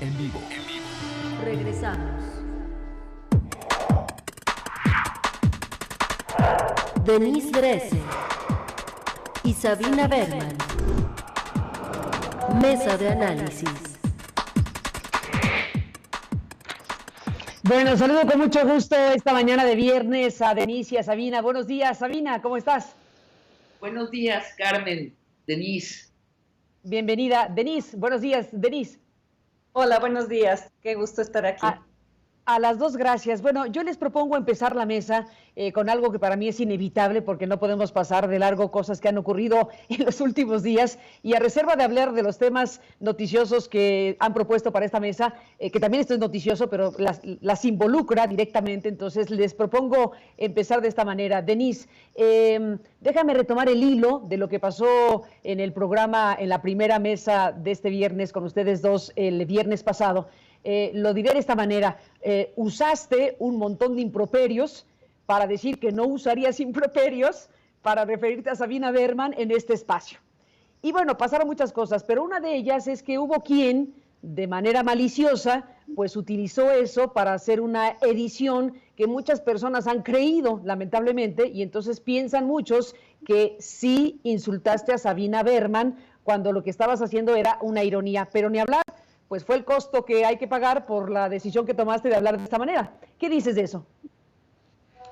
En vivo. Regresamos. Denise Dresser y Sabina Berman. Mesa de análisis. Bueno, saludo con mucho gusto esta mañana de viernes a Denise y a Sabina. Buenos días, Sabina, ¿cómo estás? Buenos días, Carmen, Denise. Bienvenida, Denise. Buenos días, Denise. Hola, buenos días. Qué gusto estar aquí. A las dos, gracias. Bueno, yo les propongo empezar la mesa con algo que para mí es inevitable porque no podemos pasar de largo cosas que han ocurrido en los últimos días, y a reserva de hablar de los temas noticiosos que han propuesto para esta mesa, que también esto es noticioso, pero las involucra directamente, entonces les propongo empezar de esta manera. Denise, déjame retomar el hilo de lo que pasó en el programa, en la primera mesa de este viernes con ustedes dos el viernes pasado. Lo diré de esta manera: usaste un montón de improperios para decir que no usarías improperios para referirte a Sabina Berman en este espacio. Y bueno, pasaron muchas cosas, pero una de ellas es que hubo quien, de manera maliciosa, pues utilizó eso para hacer una edición que muchas personas han creído, lamentablemente, y entonces piensan muchos que sí insultaste a Sabina Berman cuando lo que estabas haciendo era una ironía, pero ni hablar. Pues fue el costo que hay que pagar por la decisión que tomaste de hablar de esta manera. ¿Qué dices de eso?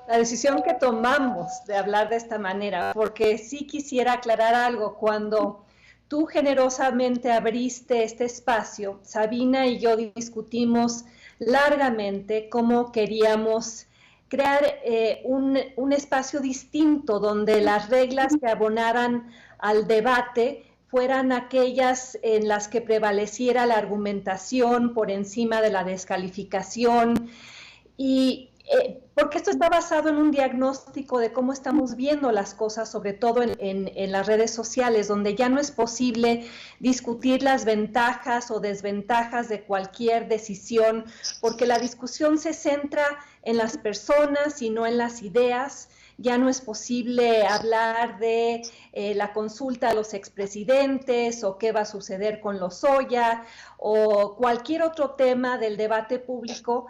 La decisión que tomamos de hablar de esta manera, porque sí quisiera aclarar algo. Cuando tú generosamente abriste este espacio, Sabina y yo discutimos largamente cómo queríamos crear un espacio distinto donde las reglas que abonaran al debate fueran aquellas en las que prevaleciera la argumentación por encima de la descalificación, y porque esto está basado en un diagnóstico de cómo estamos viendo las cosas, sobre todo en las redes sociales, donde ya no es posible discutir las ventajas o desventajas de cualquier decisión, porque la discusión se centra en las personas y no en las ideas. Ya no es posible hablar de la consulta a los expresidentes o qué va a suceder con Lozoya o cualquier otro tema del debate público.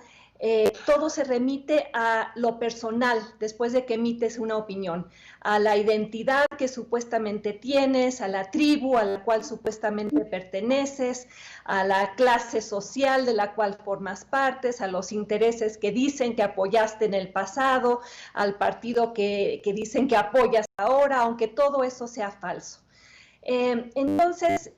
Todo se remite a lo personal después de que emites una opinión, a la identidad que supuestamente tienes, a la tribu a la cual supuestamente perteneces, a la clase social de la cual formas partes, a los intereses que dicen que apoyaste en el pasado, al partido que dicen que apoyas ahora, aunque todo eso sea falso. Entonces,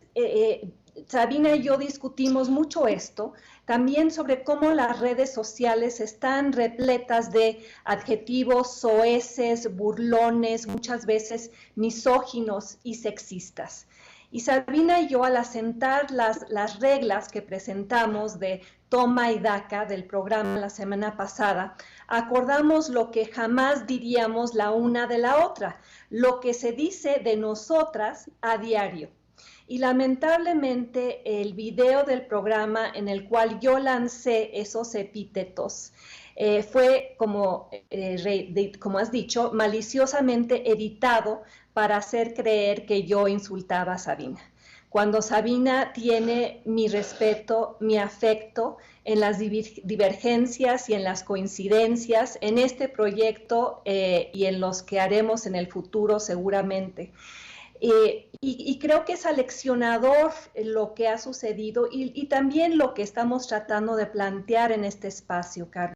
Sabina y yo discutimos mucho esto, también sobre cómo las redes sociales están repletas de adjetivos soeces, burlones, muchas veces misóginos y sexistas. Y Sabina y yo, al asentar las reglas que presentamos de toma y daca del programa la semana pasada, acordamos lo que jamás diríamos la una de la otra, lo que se dice de nosotras a diario. Y lamentablemente el video del programa en el cual yo lancé esos epítetos fue, como has dicho, maliciosamente editado para hacer creer que yo insultaba a Sabina. Cuando Sabina tiene mi respeto, mi afecto en las divergencias y en las coincidencias en este proyecto y en los que haremos en el futuro seguramente. Y creo que es aleccionador lo que ha sucedido y también lo que estamos tratando de plantear en este espacio, Carmen.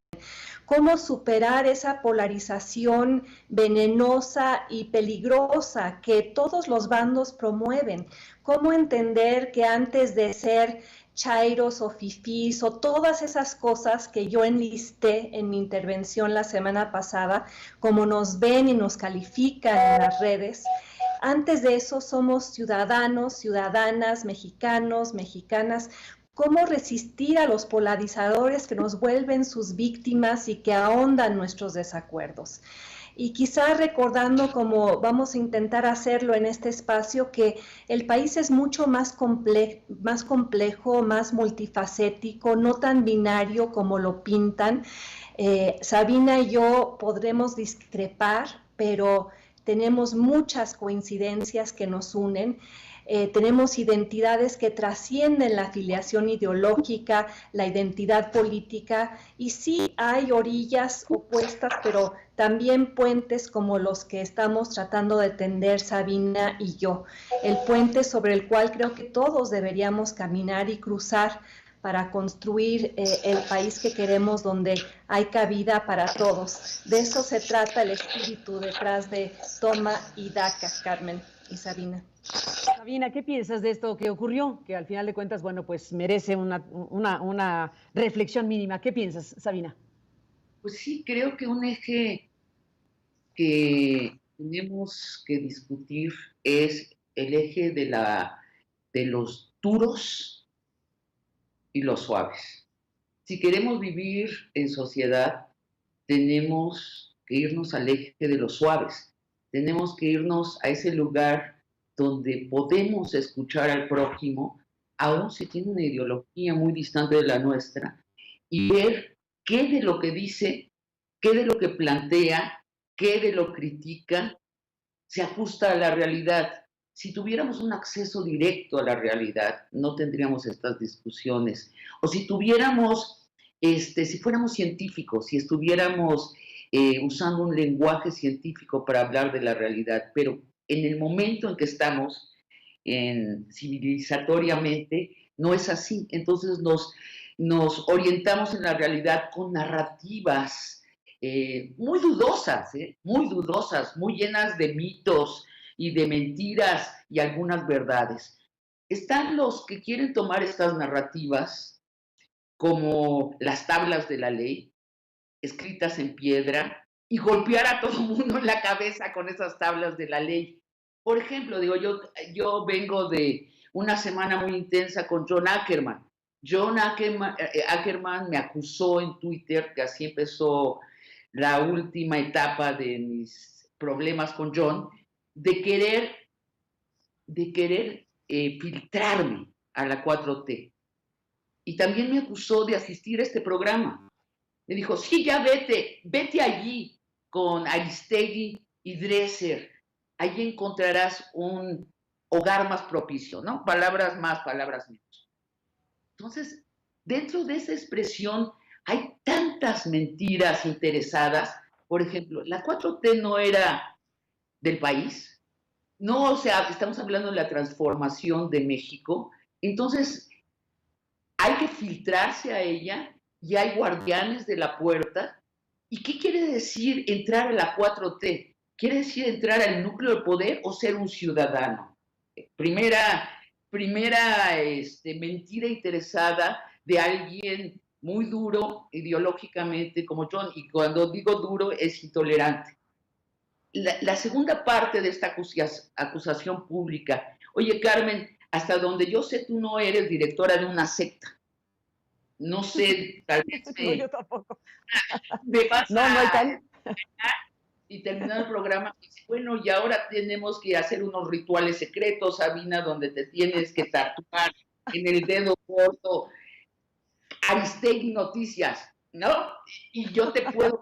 Cómo superar esa polarización venenosa y peligrosa que todos los bandos promueven. Cómo entender que antes de ser chairos o fifís o todas esas cosas que yo enlisté en mi intervención la semana pasada, como nos ven y nos califican en las redes, antes de eso somos ciudadanos, ciudadanas, mexicanos, mexicanas. ¿Cómo resistir a los polarizadores que nos vuelven sus víctimas y que ahondan nuestros desacuerdos? Y quizá recordando, como vamos a intentar hacerlo en este espacio, que el país es mucho más complejo, más multifacético, no tan binario como lo pintan. Sabina y yo podremos discrepar, pero tenemos muchas coincidencias que nos unen. Tenemos identidades que trascienden la afiliación ideológica, la identidad política, y sí hay orillas opuestas, pero también puentes como los que estamos tratando de tender Sabina y yo. El puente sobre el cual creo que todos deberíamos caminar y cruzar para construir el país que queremos, donde hay cabida para todos. De eso se trata el espíritu detrás de Toma y Daca, Carmen y Sabina. Sabina, ¿qué piensas de esto que ocurrió? Que al final de cuentas, bueno, pues merece una reflexión mínima. ¿Qué piensas, Sabina? Pues sí, creo que un eje que tenemos que discutir es el eje de los duros y los suaves. Si queremos vivir en sociedad, tenemos que irnos al eje de los suaves. Tenemos que irnos a ese lugar donde podemos escuchar al prójimo, aun si tiene una ideología muy distante de la nuestra, y ver qué de lo que dice, qué de lo que plantea, qué de lo critica, se ajusta a la realidad. Si tuviéramos un acceso directo a la realidad, no tendríamos estas discusiones. O si tuviéramos, si fuéramos científicos, si estuviéramos usando un lenguaje científico para hablar de la realidad, pero en el momento en que estamos civilizatoriamente, no es así. Entonces nos orientamos en la realidad con narrativas muy dudosas, muy llenas de mitos y de mentiras y algunas verdades. Están los que quieren tomar estas narrativas como las tablas de la ley, escritas en piedra, y golpear a todo el mundo en la cabeza con esas tablas de la ley. Por ejemplo, yo vengo de una semana muy intensa con John Ackerman. John Ackerman me acusó en Twitter, que así empezó la última etapa de mis problemas con John, de querer filtrarme a la 4T. Y también me acusó de asistir a este programa. Me dijo, sí, ya vete allí con Aristegui y Dresser. Allí encontrarás un hogar más propicio, ¿no? Palabras más, palabras menos. Entonces, dentro de esa expresión hay tantas mentiras interesadas. Por ejemplo, la 4T no era del país. No, o sea, estamos hablando de la transformación de México. Entonces, hay que filtrarse a ella y hay guardianes de la puerta. ¿Y qué quiere decir entrar a la 4T? ¿Quiere decir entrar al núcleo de poder o ser un ciudadano? Primera mentira interesada de alguien muy duro ideológicamente como John, y cuando digo duro es intolerante. La segunda parte de esta acusación pública, oye Carmen, hasta donde yo sé tú no eres directora de una secta. No sé, tal vez No, yo tampoco. me vas no hay tal. Y terminado el programa, dice, bueno, y ahora tenemos que hacer unos rituales secretos, Sabina, donde te tienes que tatuar en el dedo gordo Aristegui Noticias, ¿no? Y yo te puedo...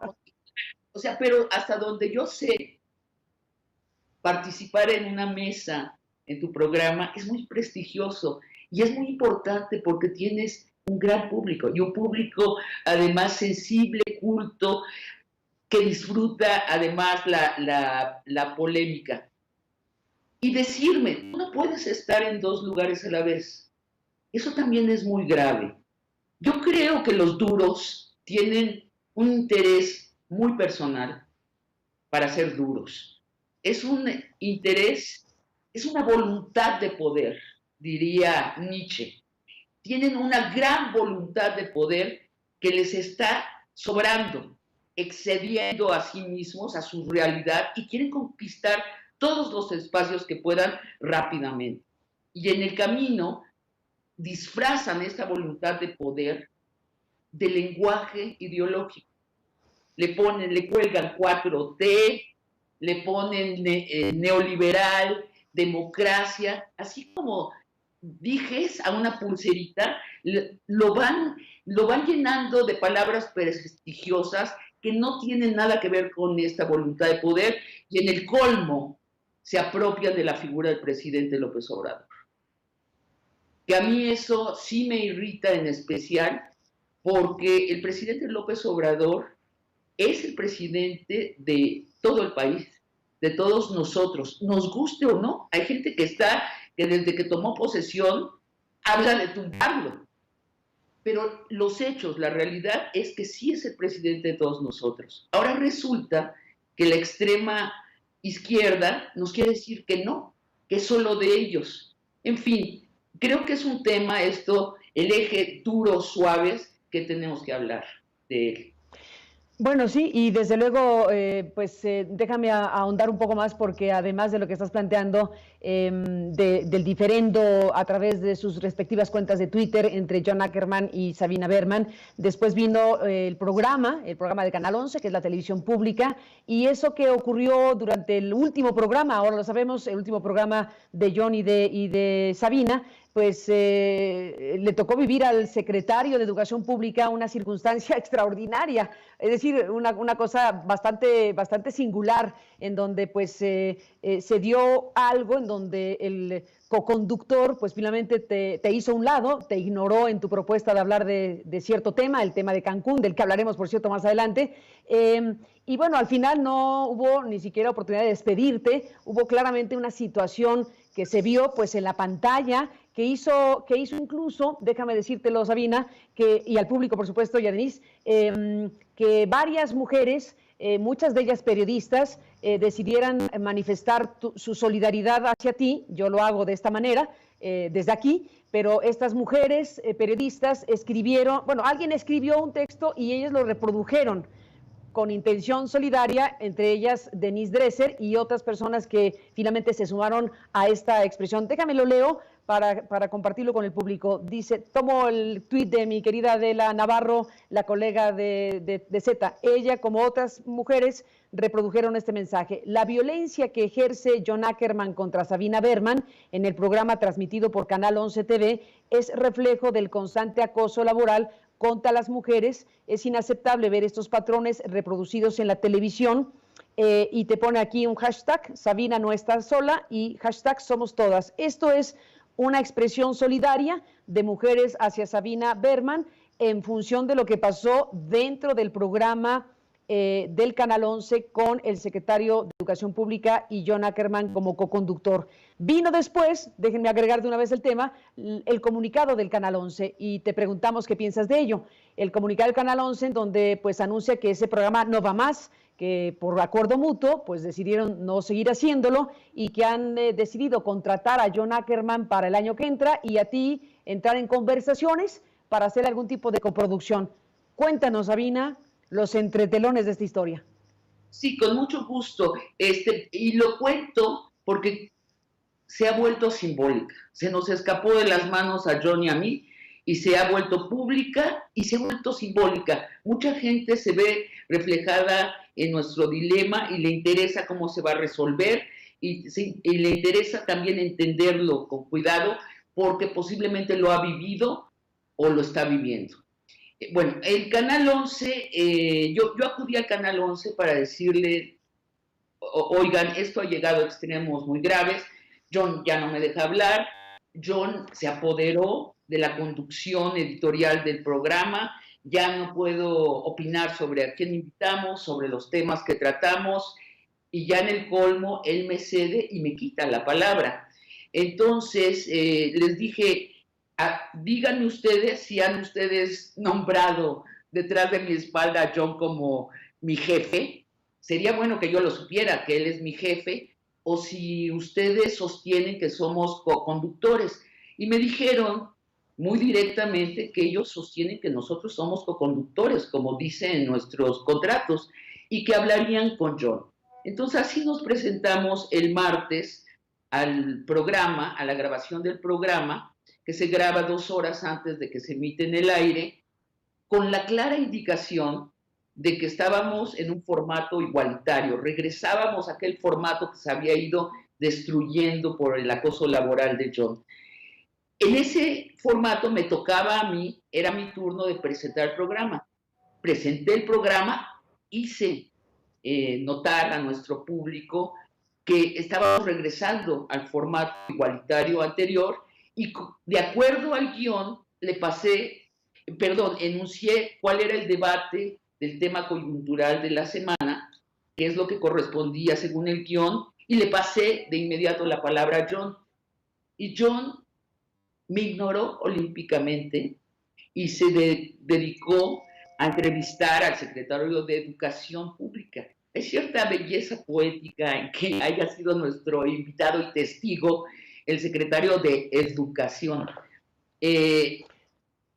O sea, pero hasta donde yo sé, participar en una mesa en tu programa es muy prestigioso y es muy importante porque tienes un gran público y un público además sensible, culto, que disfruta además la polémica. Y decirme, tú no puedes estar en dos lugares a la vez. Eso también es muy grave. Yo creo que los duros tienen un interés muy personal para ser duros. Es un interés, es una voluntad de poder, diría Nietzsche. Tienen una gran voluntad de poder que les está sobrando, excediendo a sí mismos, a su realidad, y quieren conquistar todos los espacios que puedan rápidamente. Y en el camino disfrazan esta voluntad de poder de lenguaje ideológico. Le cuelgan 4T, le ponen neoliberal, democracia, así como dijes a una pulserita, lo van llenando de palabras prestigiosas que no tienen nada que ver con esta voluntad de poder y en el colmo se apropian de la figura del presidente López Obrador. Que a mí eso sí me irrita en especial porque el presidente López Obrador es el presidente de todo el país, de todos nosotros, nos guste o no. Hay gente que desde que tomó posesión habla de tumbarlo. Pero los hechos, la realidad es que sí es el presidente de todos nosotros. Ahora resulta que la extrema izquierda nos quiere decir que no, que es solo de ellos. En fin, creo que es un tema esto, el eje duros, suaves, que tenemos que hablar de él. Bueno, sí, y desde luego, déjame ahondar un poco más porque además de lo que estás planteando del diferendo a través de sus respectivas cuentas de Twitter entre John Ackerman y Sabina Berman, después vino el programa de Canal 11, que es la televisión pública, y eso que ocurrió durante el último programa, ahora lo sabemos, el último programa de John y de Sabina, pues le tocó vivir al secretario de Educación Pública una circunstancia extraordinaria, es decir, una cosa bastante singular, en donde pues se dio algo en donde el coconductor pues finalmente te hizo a un lado, te ignoró en tu propuesta de hablar de cierto tema, el tema de Cancún, del que hablaremos por cierto más adelante, y bueno, al final no hubo ni siquiera oportunidad de despedirte, hubo claramente una situación que se vio pues en la pantalla, que hizo incluso, déjame decírtelo Sabina, y al público por supuesto, y a Denise, que varias mujeres, muchas de ellas periodistas, decidieran manifestar su solidaridad hacia ti. Yo lo hago de esta manera, desde aquí, pero estas mujeres periodistas escribieron, bueno, alguien escribió un texto y ellas lo reprodujeron con intención solidaria, entre ellas Denise Dresser y otras personas que finalmente se sumaron a esta expresión. Déjame lo leo para compartirlo con el público. Dice, tomo el tuit de mi querida Adela Navarro, la colega de Z. Ella, como otras mujeres, reprodujeron este mensaje. La violencia que ejerce John Ackerman contra Sabina Berman en el programa transmitido por Canal 11 TV es reflejo del constante acoso laboral contra las mujeres. Es inaceptable ver estos patrones reproducidos en la televisión, y te pone aquí un hashtag, Sabina no está sola, y hashtag somos todas. Esto es una expresión solidaria de mujeres hacia Sabina Berman en función de lo que pasó dentro del programa del Canal 11 con el secretario de Educación Pública y John Ackerman como coconductor. Vino después, déjenme agregar de una vez el tema, el comunicado del Canal 11 y te preguntamos qué piensas de ello. El comunicado del Canal 11 en donde pues anuncia que ese programa no va más, que por acuerdo mutuo pues decidieron no seguir haciéndolo y que han decidido contratar a John Ackerman para el año que entra y a ti entrar en conversaciones para hacer algún tipo de coproducción. Cuéntanos, Sabina, los entretelones de esta historia. Sí, con mucho gusto. Y lo cuento porque se ha vuelto simbólica. Se nos escapó de las manos a John y a mí y se ha vuelto pública y se ha vuelto simbólica. Mucha gente se ve reflejada en nuestro dilema y le interesa cómo se va a resolver y le interesa también entenderlo con cuidado porque posiblemente lo ha vivido o lo está viviendo. Bueno, el Canal 11, yo acudí al Canal 11 para decirle, oigan, esto ha llegado a extremos muy graves, John ya no me deja hablar, John se apoderó de la conducción editorial del programa, ya no puedo opinar sobre a quién invitamos, sobre los temas que tratamos, y ya en el colmo él me cede y me quita la palabra. Entonces les dije, díganme ustedes si han ustedes nombrado detrás de mi espalda a John como mi jefe. Sería bueno que yo lo supiera, que él es mi jefe, o si ustedes sostienen que somos coconductores. Y me dijeron muy directamente que ellos sostienen que nosotros somos coconductores, como dice en nuestros contratos, y que hablarían con John. Entonces así nos presentamos el martes al programa, a la grabación del programa, que se graba 2 horas antes de que se emite en el aire, con la clara indicación de que estábamos en un formato igualitario, regresábamos a aquel formato que se había ido destruyendo por el acoso laboral de John. En ese formato me tocaba a mí, era mi turno de presentar el programa. Presenté el programa hice notar a nuestro público que estábamos regresando al formato igualitario anterior y de acuerdo al guión enuncié cuál era el debate del tema coyuntural de la semana, que es lo que correspondía según el guión, y le pasé de inmediato la palabra a John. Y John me ignoró olímpicamente y se dedicó a entrevistar al secretario de Educación Pública. Hay cierta belleza poética en que haya sido nuestro invitado y testigo el secretario de Educación.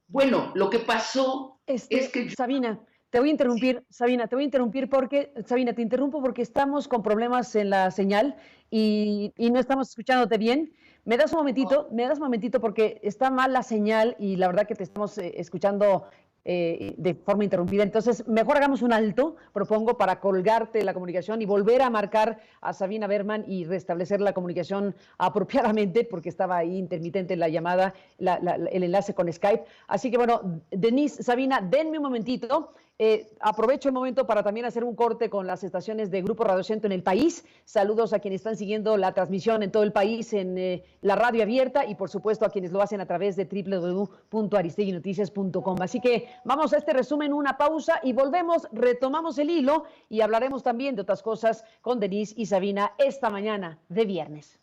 Bueno, lo que pasó es que... Sabina, te voy a interrumpir, Sabina, te interrumpo porque estamos con problemas en la señal y no estamos escuchándote bien. ¿Me das un momentito porque está mal la señal y la verdad que te estamos escuchando de forma interrumpida? Entonces, mejor hagamos un alto, propongo, para colgarte la comunicación y volver a marcar a Sabina Berman y restablecer la comunicación apropiadamente, porque estaba ahí intermitente la llamada, el enlace con Skype. Así que bueno, Denise, Sabina, denme un momentito. Aprovecho el momento para también hacer un corte con las estaciones de Grupo Radio Centro en el país. Saludos a quienes están siguiendo la transmisión en todo el país en la radio abierta y por supuesto a quienes lo hacen a través de www.aristeguinoticias.com. Así que vamos a este resumen, una pausa y volvemos, retomamos el hilo y hablaremos también de otras cosas con Denise y Sabina esta mañana de viernes.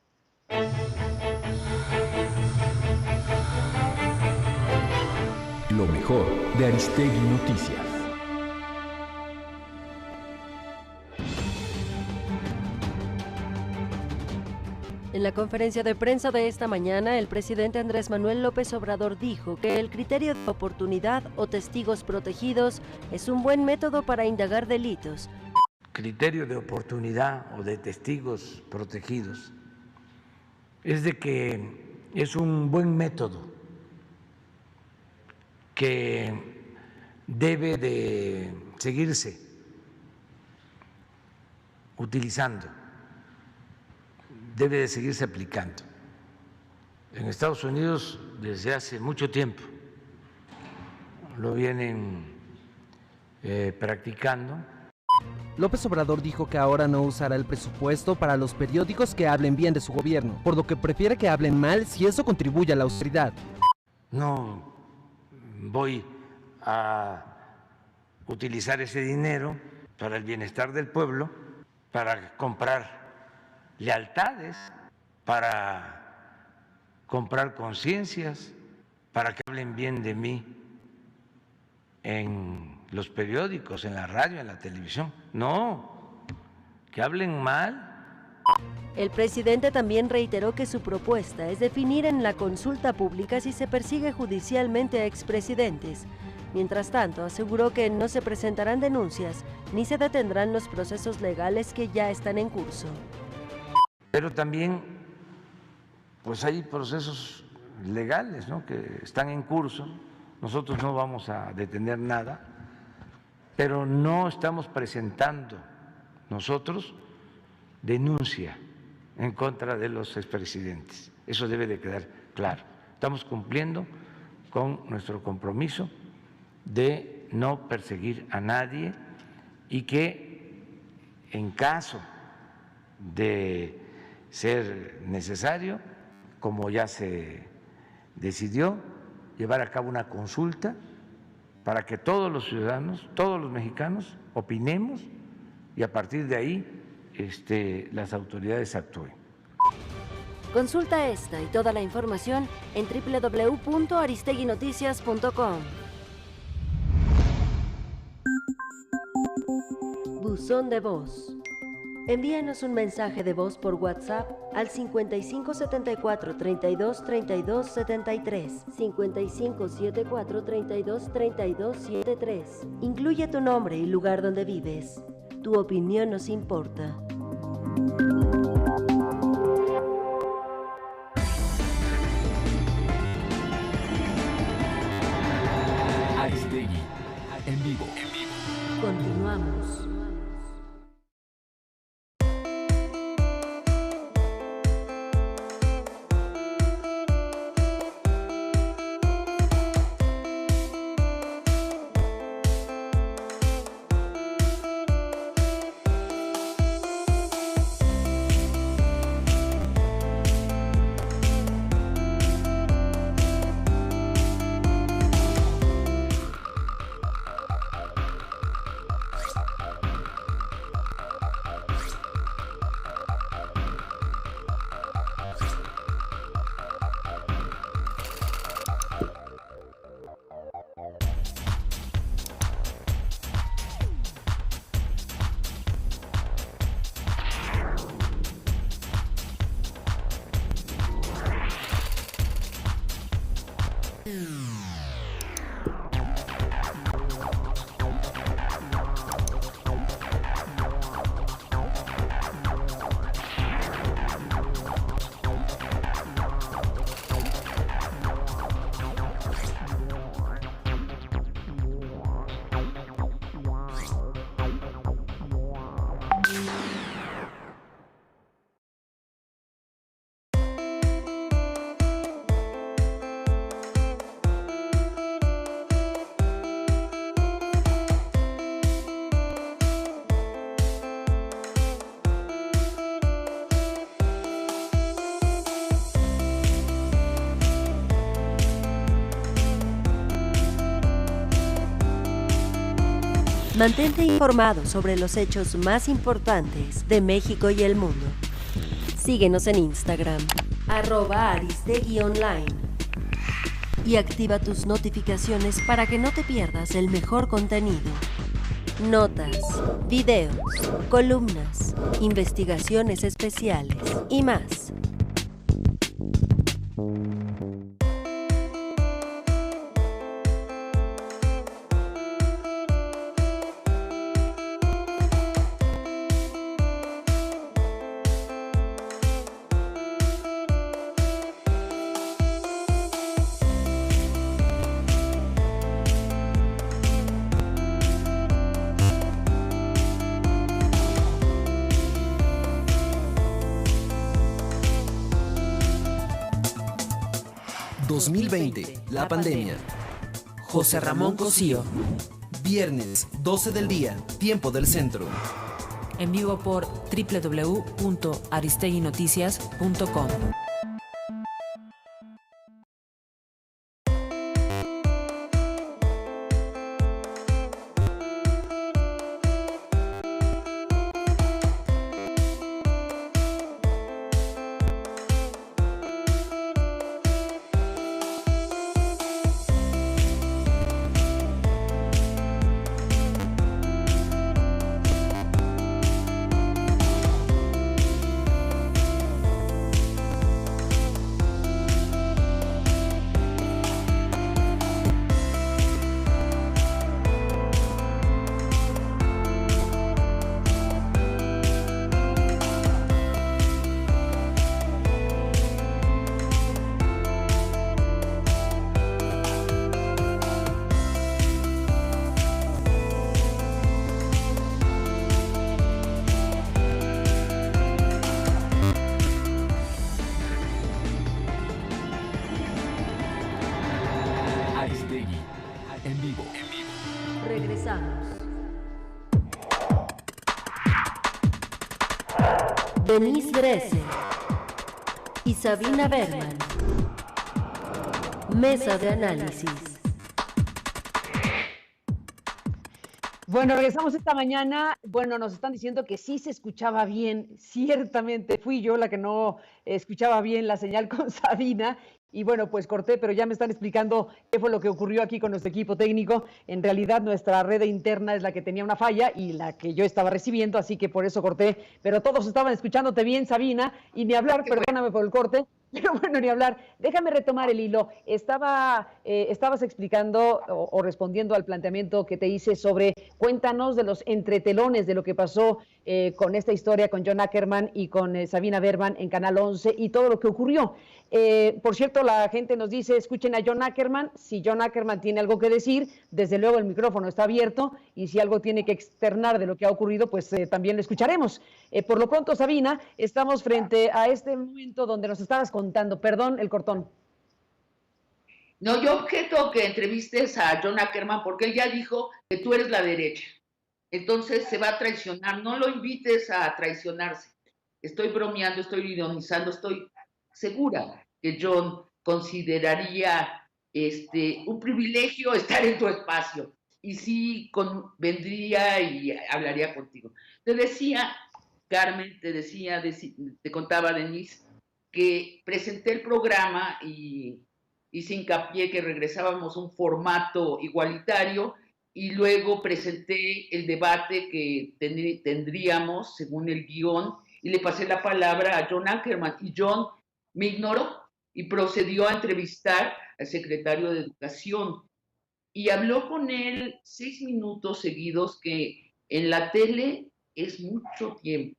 Lo mejor de Aristegui Noticias. En la conferencia de prensa de esta mañana, el presidente Andrés Manuel López Obrador dijo que el criterio de oportunidad o testigos protegidos es un buen método para indagar delitos. Criterio de oportunidad o de testigos protegidos es de que es un buen método que debe de seguirse utilizando, debe de seguirse aplicando. En Estados Unidos desde hace mucho tiempo lo vienen practicando. López Obrador dijo que ahora no usará el presupuesto para los periódicos que hablen bien de su gobierno, por lo que prefiere que hablen mal si eso contribuye a la austeridad. No voy a utilizar ese dinero para el bienestar del pueblo, para comprar lealtades, para comprar conciencias, para que hablen bien de mí en los periódicos, en la radio, en la televisión. No, que hablen mal. El presidente también reiteró que su propuesta es definir en la consulta pública si se persigue judicialmente a expresidentes. Mientras tanto, aseguró que no se presentarán denuncias ni se detendrán los procesos legales que ya están en curso. Pero también, pues hay procesos legales, ¿no?, que están en curso. Nosotros no vamos a detener nada, pero no estamos presentando nosotros denuncia en contra de los expresidentes. Eso debe de quedar claro. Estamos cumpliendo con nuestro compromiso de no perseguir a nadie y que en caso de ser necesario, como ya se decidió, llevar a cabo una consulta para que todos los ciudadanos, todos los mexicanos opinemos y a partir de ahí las autoridades actúen. Consulta esta y toda la información en www.aristeguinoticias.com. Buzón de voz. Envíanos un mensaje de voz por WhatsApp al 5574 32 32 73, 5574 32 32 73. Incluye tu nombre y lugar donde vives. Tu opinión nos importa. Aristegui, en vivo. Continuamos. Mantente informado sobre los hechos más importantes de México y el mundo. Síguenos en Instagram, @aristegui_online. Y activa tus notificaciones para que no te pierdas el mejor contenido. Notas, videos, columnas, investigaciones especiales y más. La pandemia. José Ramón Cosío. Viernes, 12 del día, tiempo del centro. En vivo por www.aristeguinoticias.com. Aristegui, en vivo. Regresamos. Denise Dresser y Sabina Berman. Mesa de análisis. Bueno, regresamos esta mañana. Bueno, nos están diciendo que sí se escuchaba bien. Ciertamente fui yo la que no escuchaba bien la señal con Sabina. Y bueno, pues corté, pero ya me están explicando qué fue lo que ocurrió aquí con nuestro equipo técnico. En realidad nuestra red interna es la que tenía una falla y la que yo estaba recibiendo, así que por eso corté. Pero todos estaban escuchándote bien, Sabina, y ni hablar, perdóname por el corte. Pero bueno, ni hablar. Déjame retomar el hilo. Estabas explicando o respondiendo al planteamiento que te hice sobre, cuéntanos de los entretelones de lo que pasó con esta historia con John Ackerman y con Sabina Berman en Canal 11 y todo lo que ocurrió. Por cierto, la gente nos dice, escuchen a John Ackerman. Si John Ackerman tiene algo que decir, desde luego el micrófono está abierto y si algo tiene que externar de lo que ha ocurrido, pues también lo escucharemos. Por lo pronto, Sabina, estamos frente a este momento donde nos estabas contando. Perdón, el cortón. No, yo objeto que entrevistes a John Ackerman porque él ya dijo que tú eres la derecha. Entonces se va a traicionar. No lo invites a traicionarse. Estoy bromeando, estoy ironizando, estoy segura que John consideraría un privilegio estar en tu espacio. Y sí, vendría y hablaría contigo. Te decía, Carmen, te contaba, Denise, que presenté el programa y hice hincapié que regresábamos a un formato igualitario y luego presenté el debate que tendríamos según el guión y le pasé la palabra a John Ackerman y John me ignoró y procedió a entrevistar al secretario de Educación y habló con él 6 minutos seguidos, que en la tele es mucho tiempo,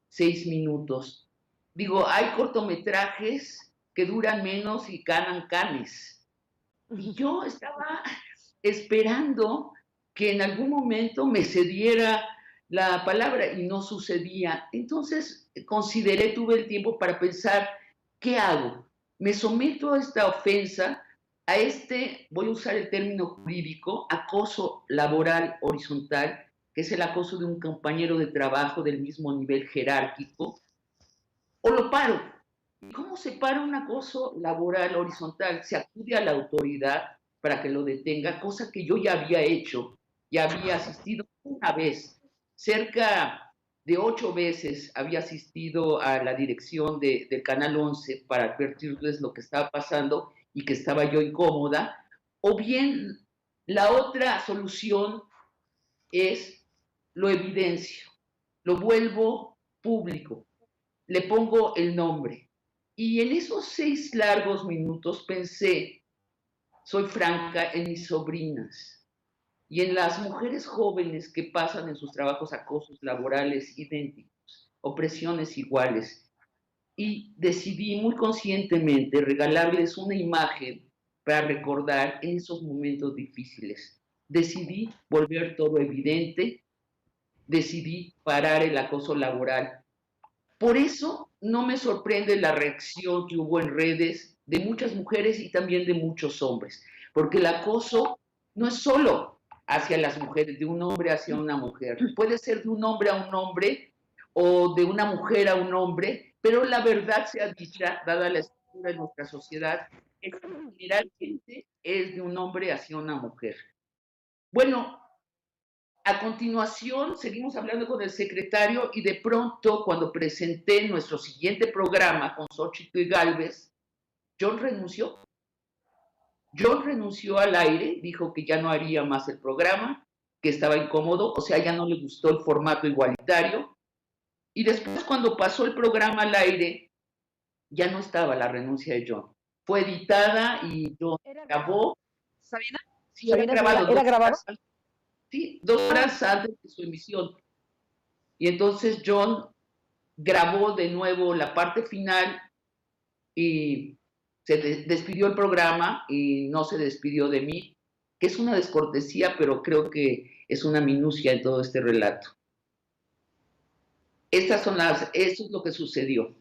6 minutos. Digo, hay cortometrajes que duran menos y ganan canes. Y yo estaba esperando que en algún momento me cediera la palabra y no sucedía. Entonces tuve el tiempo para pensar, ¿qué hago? Me someto a esta ofensa, a voy a usar el término jurídico, acoso laboral horizontal, que es el acoso de un compañero de trabajo del mismo nivel jerárquico, o lo paro. ¿Cómo se para un acoso laboral horizontal? Se acude a la autoridad para que lo detenga, cosa que yo ya había hecho, ya había asistido a una vez, cerca de 8 veces había asistido a la dirección del Canal 11 para advertirles lo que estaba pasando y que estaba yo incómoda, o bien la otra solución es lo evidencio, lo vuelvo público, le pongo el nombre. Y en esos 6 largos minutos pensé, soy franca, en mis sobrinas y en las mujeres jóvenes que pasan en sus trabajos acosos laborales idénticos, opresiones iguales. Y decidí muy conscientemente regalarles una imagen para recordar esos momentos difíciles. Decidí volver todo evidente, decidí parar el acoso laboral. Por eso no me sorprende la reacción que hubo en redes de muchas mujeres y también de muchos hombres, porque el acoso no es solo hacia las mujeres, de un hombre hacia una mujer. Puede ser de un hombre a un hombre o de una mujer a un hombre, pero la verdad sea dicha, dada la estructura de nuestra sociedad, es que generalmente es de un hombre hacia una mujer. Bueno, a continuación seguimos hablando con el secretario y de pronto cuando presenté nuestro siguiente programa con Xochitl Gálvez, John renunció. John renunció al aire, dijo que ya no haría más el programa, que estaba incómodo, o sea, ya no le gustó el formato igualitario. Y después, cuando pasó el programa al aire, ya no estaba la renuncia de John. Fue editada y John grabó. ¿Sabina? Sí, era grabado. ¿Era grabado? Sí, 2 horas antes de su emisión. Y entonces John grabó de nuevo la parte final y se despidió el programa y no se despidió de mí, que es una descortesía, pero creo que es una minucia en todo este relato. Eso es lo que sucedió.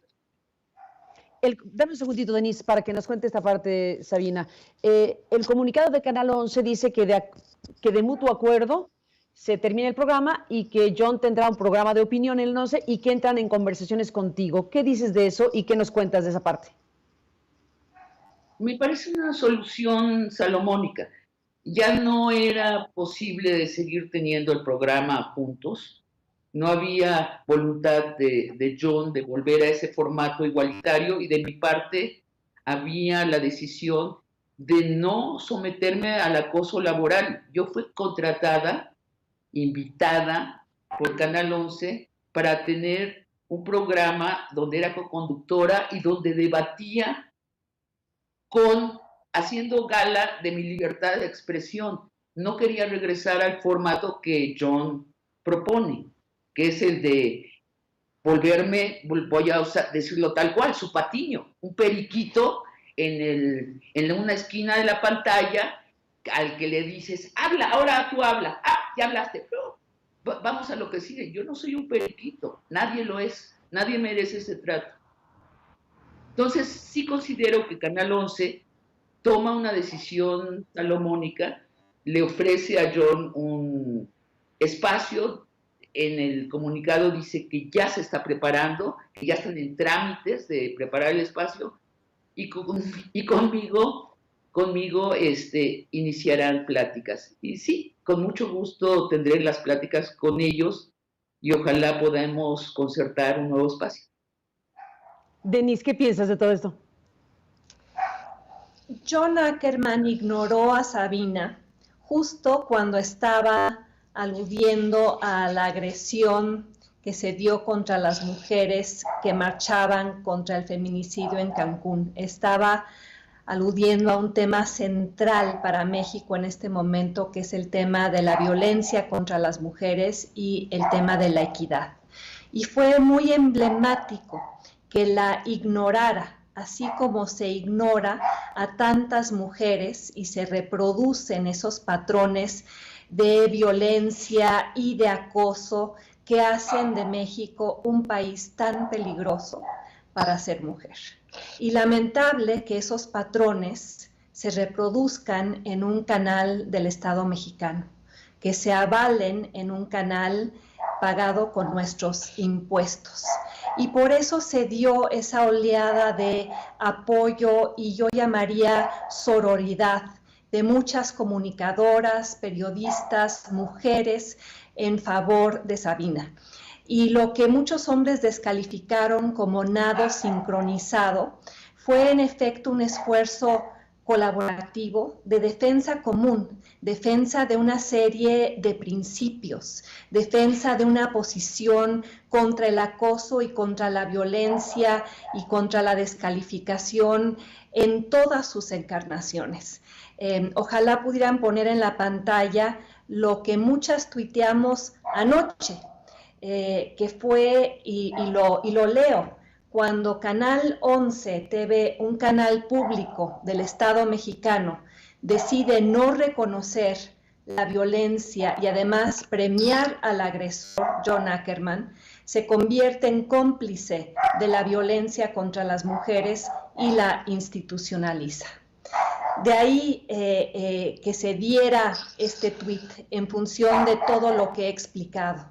Dame un segundito, Denise, para que nos cuente esta parte, Sabina. El comunicado de Canal 11 dice que de mutuo acuerdo se termina el programa y que John tendrá un programa de opinión en el 11 y que entran en conversaciones contigo. ¿Qué dices de eso y qué nos cuentas de esa parte? Me parece una solución salomónica. Ya no era posible de seguir teniendo el programa juntos. No había voluntad de John de volver a ese formato igualitario y de mi parte había la decisión de no someterme al acoso laboral. Yo fui contratada, invitada por Canal 11 para tener un programa donde era co-conductora y donde debatía haciendo gala de mi libertad de expresión. No quería regresar al formato que John propone, que es el de volverme, voy a decirlo tal cual, su patiño, un periquito en una esquina de la pantalla al que le dices, habla, ahora tú habla, ya hablaste, pero vamos a lo que sigue. Yo no soy un periquito, nadie lo es, nadie merece ese trato. Entonces sí considero que Canal 11 toma una decisión salomónica, le ofrece a John un espacio. En el comunicado dice que ya se está preparando, que ya están en trámites de preparar el espacio y conmigo iniciarán pláticas. Y sí, con mucho gusto tendré las pláticas con ellos y ojalá podamos concertar un nuevo espacio. Denise, ¿qué piensas de todo esto? John Ackerman ignoró a Sabina justo cuando estaba aludiendo a la agresión que se dio contra las mujeres que marchaban contra el feminicidio en Cancún. Estaba aludiendo a un tema central para México en este momento, que es el tema de la violencia contra las mujeres y el tema de la equidad. Y fue muy emblemático que la ignorara, así como se ignora a tantas mujeres y se reproducen esos patrones de violencia y de acoso que hacen de México un país tan peligroso para ser mujer. Y lamentable que esos patrones se reproduzcan en un canal del Estado mexicano, que se avalen en un canal pagado con nuestros impuestos. Y por eso se dio esa oleada de apoyo y yo llamaría sororidad de muchas comunicadoras, periodistas, mujeres en favor de Sabina. Y lo que muchos hombres descalificaron como nado sincronizado fue en efecto un esfuerzo colaborativo de defensa común, defensa de una serie de principios, defensa de una posición contra el acoso y contra la violencia y contra la descalificación en todas sus encarnaciones. Ojalá pudieran poner en la pantalla lo que muchas tuiteamos anoche, que fue, y lo leo, cuando Canal 11 TV, un canal público del Estado mexicano, decide no reconocer la violencia y además premiar al agresor, John Ackerman, se convierte en cómplice de la violencia contra las mujeres y la institucionaliza. De ahí que se diera este tuit en función de todo lo que he explicado.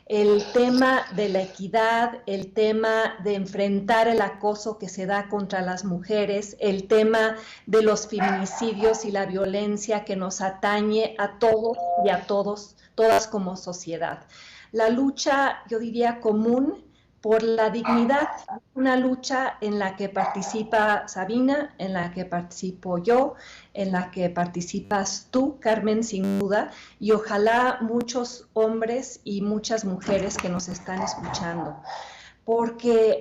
El tema de la equidad, el tema de enfrentar el acoso que se da contra las mujeres, el tema de los feminicidios y la violencia que nos atañe a todos y a todas como sociedad. La lucha, yo diría, común por la dignidad, una lucha en la que participa Sabina, en la que participo yo, en la que participas tú, Carmen, sin duda, y ojalá muchos hombres y muchas mujeres que nos están escuchando, porque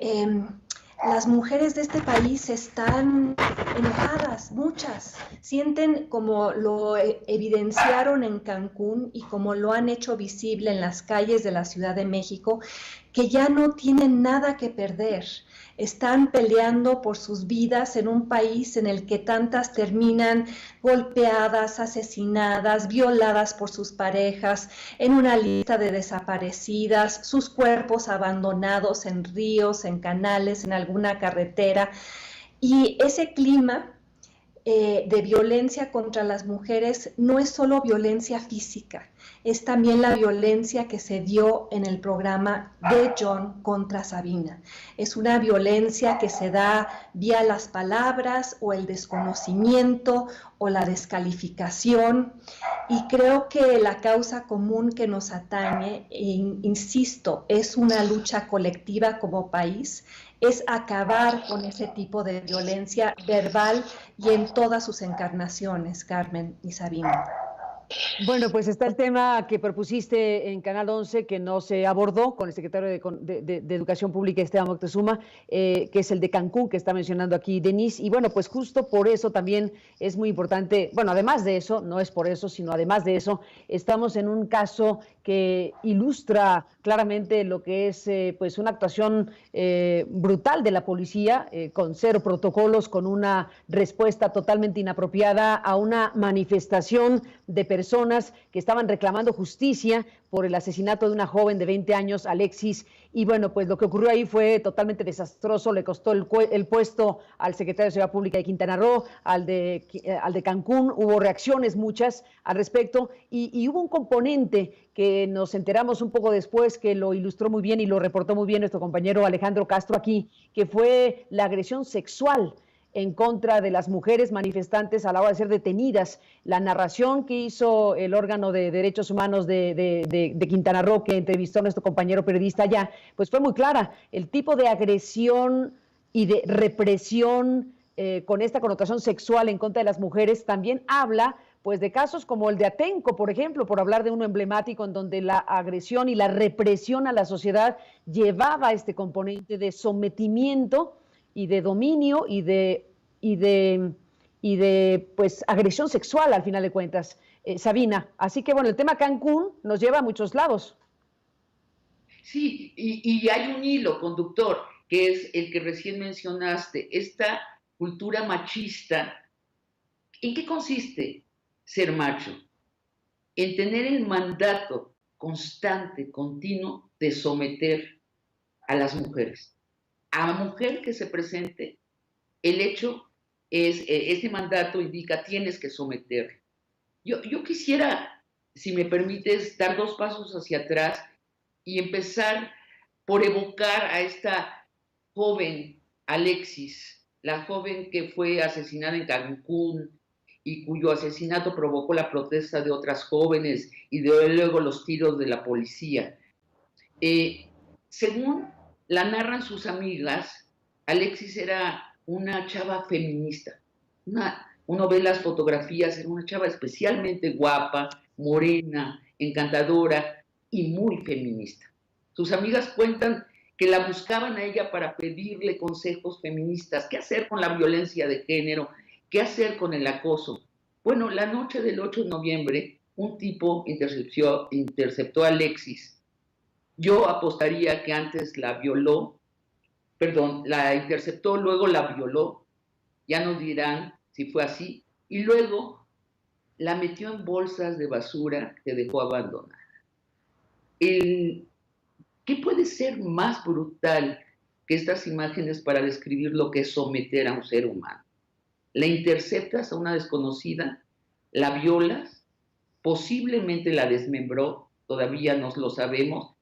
las mujeres de este país están enojadas, muchas, sienten como lo evidenciaron en Cancún y como lo han hecho visible en las calles de la Ciudad de México, que ya no tienen nada que perder. Están peleando por sus vidas en un país en el que tantas terminan golpeadas, asesinadas, violadas por sus parejas, en una lista de desaparecidas, sus cuerpos abandonados en ríos, en canales, en alguna carretera. Y ese clima de violencia contra las mujeres no es solo violencia física, es también la violencia que se dio en el programa de John contra Sabina. Es una violencia que se da vía las palabras o el desconocimiento o la descalificación, y creo que la causa común que nos atañe, insisto, es una lucha colectiva como país, es acabar con ese tipo de violencia verbal y en todas sus encarnaciones, Carmen y Sabina. Bueno, pues está el tema que propusiste en Canal 11 que no se abordó con el secretario de Educación Pública, Esteban Moctezuma, que es el de Cancún, que está mencionando aquí Denise. Y bueno, pues justo por eso también es muy importante, bueno, además de eso, no es por eso, sino además de eso, estamos en un caso que ilustra claramente lo que es pues una actuación brutal de la policía, con cero protocolos, con una respuesta totalmente inapropiada a una manifestación de personas que estaban reclamando justicia por el asesinato de una joven de 20 años, Alexis, y bueno, pues lo que ocurrió ahí fue totalmente desastroso, le costó el puesto al secretario de Seguridad Pública de Quintana Roo, al de Cancún, hubo reacciones muchas al respecto, y hubo un componente que nos enteramos un poco después, que lo ilustró muy bien y lo reportó muy bien nuestro compañero Alejandro Castro aquí, que fue la agresión sexual en contra de las mujeres manifestantes a la hora de ser detenidas. La narración que hizo el órgano de derechos humanos de Quintana Roo, que entrevistó a nuestro compañero periodista allá, pues fue muy clara. El tipo de agresión y de represión con esta connotación sexual en contra de las mujeres también habla pues de casos como el de Atenco, por ejemplo, por hablar de uno emblemático en donde la agresión y la represión a la sociedad llevaba este componente de sometimiento y de dominio y de pues agresión sexual al final de cuentas, Sabina. Así que bueno, el tema Cancún nos lleva a muchos lados. Sí, y hay un hilo conductor, que es el que recién mencionaste, esta cultura machista. ¿En qué consiste ser macho? En tener el mandato constante, continuo, de someter a las mujeres. A la mujer que se presente, el hecho es, este mandato indica, tienes que someter. Yo quisiera, si me permites, dar 2 pasos hacia atrás y empezar por evocar a esta joven Alexis, la joven que fue asesinada en Cancún y cuyo asesinato provocó la protesta de otras jóvenes y de luego los tiros de la policía. Según la narran sus amigas, Alexis era una chava feminista. Uno ve las fotografías, era una chava especialmente guapa, morena, encantadora y muy feminista. Sus amigas cuentan que la buscaban a ella para pedirle consejos feministas, qué hacer con la violencia de género, qué hacer con el acoso. Bueno, la noche del 8 de noviembre, un tipo interceptó a Alexis. Yo apostaría que antes la interceptó, luego la violó, ya nos dirán si fue así, y luego la metió en bolsas de basura que dejó abandonada. ¿Qué puede ser más brutal que estas imágenes para describir lo que es someter a un ser humano? La interceptas a una desconocida, la violas, posiblemente la desmembró, todavía no lo sabemos,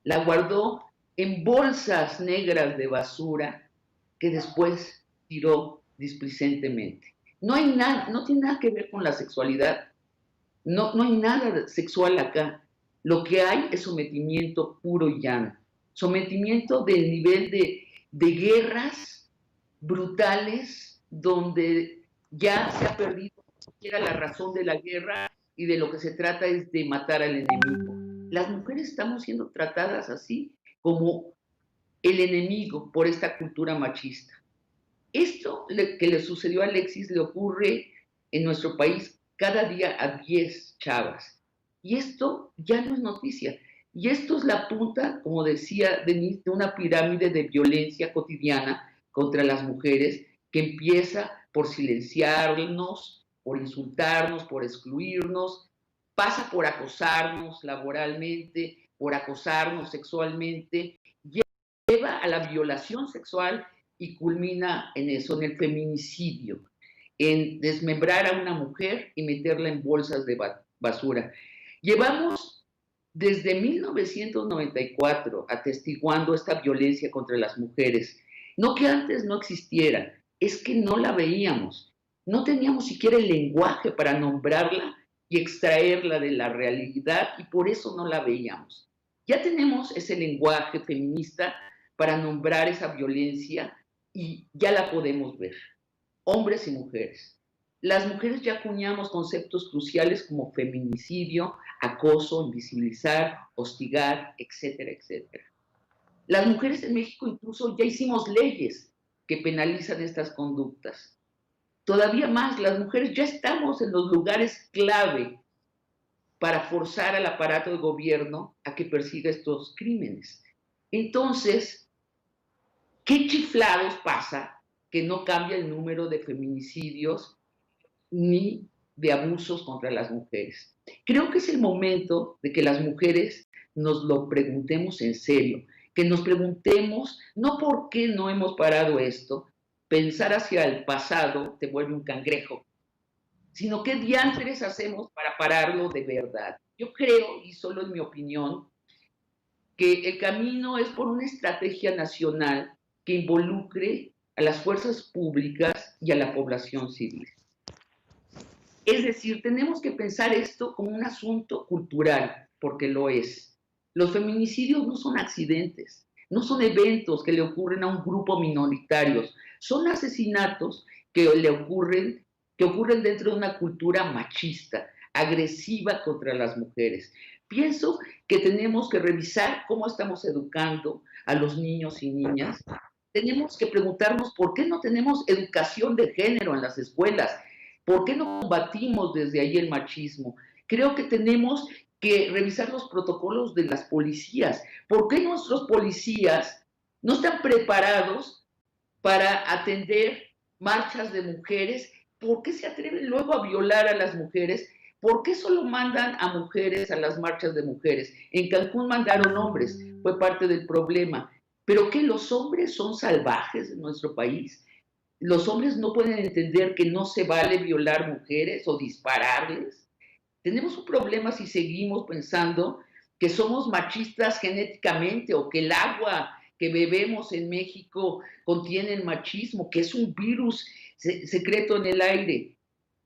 la guardó en bolsas negras de basura que después tiró displicentemente. No tiene nada que ver con la sexualidad, no hay nada sexual acá. Lo que hay es sometimiento puro y llano, sometimiento del nivel de guerras brutales donde ya se ha perdido ni siquiera la razón de la guerra y de lo que se trata es de matar al enemigo. Las mujeres estamos siendo tratadas así como el enemigo por esta cultura machista. Esto que le sucedió a Alexis le ocurre en nuestro país cada día a 10 chavas. Y esto ya no es noticia. Y esto es la punta, como decía Denise, de una pirámide de violencia cotidiana contra las mujeres que empieza por silenciarnos, por insultarnos, por excluirnos, pasa por acosarnos laboralmente, por acosarnos sexualmente, lleva a la violación sexual y culmina en eso, en el feminicidio, en desmembrar a una mujer y meterla en bolsas de basura. Llevamos desde 1994 atestiguando esta violencia contra las mujeres. No que antes no existiera, es que no la veíamos. No teníamos siquiera el lenguaje para nombrarla y extraerla de la realidad y por eso no la veíamos. Ya tenemos ese lenguaje feminista para nombrar esa violencia y ya la podemos ver. Hombres y mujeres. Las mujeres ya acuñamos conceptos cruciales como feminicidio, acoso, invisibilizar, hostigar, etcétera, etcétera. Las mujeres en México incluso ya hicimos leyes que penalizan estas conductas. Todavía más, las mujeres ya estamos en los lugares clave para forzar al aparato de gobierno a que persiga estos crímenes. Entonces, ¿qué chiflados pasa que no cambia el número de feminicidios ni de abusos contra las mujeres? Creo que es el momento de que las mujeres nos lo preguntemos en serio, que nos preguntemos no por qué no hemos parado esto, pensar hacia el pasado te vuelve un cangrejo, sino qué diantres hacemos para pararlo de verdad. Yo creo, y solo es mi opinión, que el camino es por una estrategia nacional que involucre a las fuerzas públicas y a la población civil. Es decir, tenemos que pensar esto como un asunto cultural, porque lo es. Los feminicidios no son accidentes, no son eventos que le ocurren a un grupo minoritario, son asesinatos que ocurren dentro de una cultura machista, agresiva contra las mujeres. Pienso que tenemos que revisar cómo estamos educando a los niños y niñas. Tenemos que preguntarnos por qué no tenemos educación de género en las escuelas. ¿Por qué no combatimos desde ahí el machismo? Creo que tenemos que revisar los protocolos de las policías. ¿Por qué nuestros policías no están preparados para atender marchas de mujeres? ¿Por qué se atreven luego a violar a las mujeres? ¿Por qué solo mandan a mujeres a las marchas de mujeres? En Cancún mandaron hombres, fue parte del problema. ¿Pero qué, los hombres son salvajes en nuestro país? ¿Los hombres no pueden entender que no se vale violar mujeres o dispararles? Tenemos un problema si seguimos pensando que somos machistas genéticamente o que el agua que bebemos en México contiene el machismo, que es un virus secreto en el aire.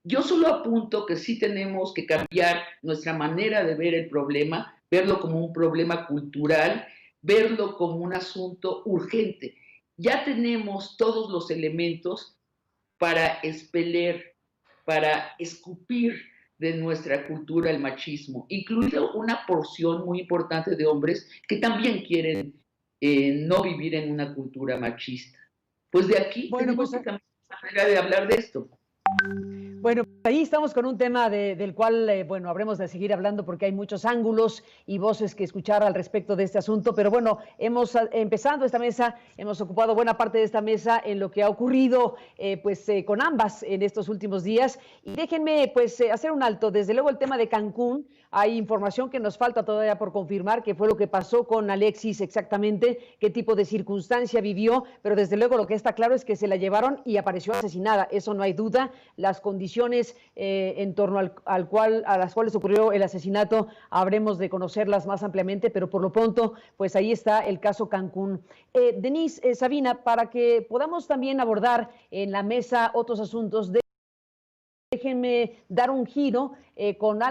Yo solo apunto que sí tenemos que cambiar nuestra manera de ver el problema, verlo como un problema cultural, verlo como un asunto urgente. Ya tenemos todos los elementos para expeler, para escupir de nuestra cultura el machismo, incluido una porción muy importante de hombres que también quieren no vivir en una cultura machista. Pues de aquí tenemos que cambiar la manera de hablar de esto. Bueno, ahí estamos con un tema del cual, bueno, habremos de seguir hablando porque hay muchos ángulos y voces que escuchar al respecto de este asunto, pero bueno, hemos empezando esta mesa, hemos ocupado buena parte de esta mesa en lo que ha ocurrido con ambas en estos últimos días, y déjenme hacer un alto. Desde luego el tema de Cancún, hay información que nos falta todavía por confirmar qué fue lo que pasó con Alexis exactamente, qué tipo de circunstancia vivió, pero desde luego lo que está claro es que se la llevaron y apareció asesinada, eso no hay duda. Las condiciones en torno a las cuales ocurrió el asesinato habremos de conocerlas más ampliamente, pero por lo pronto, pues ahí está el caso Cancún. Denise, Sabina, para que podamos también abordar en la mesa otros asuntos, déjenme dar un giro con algo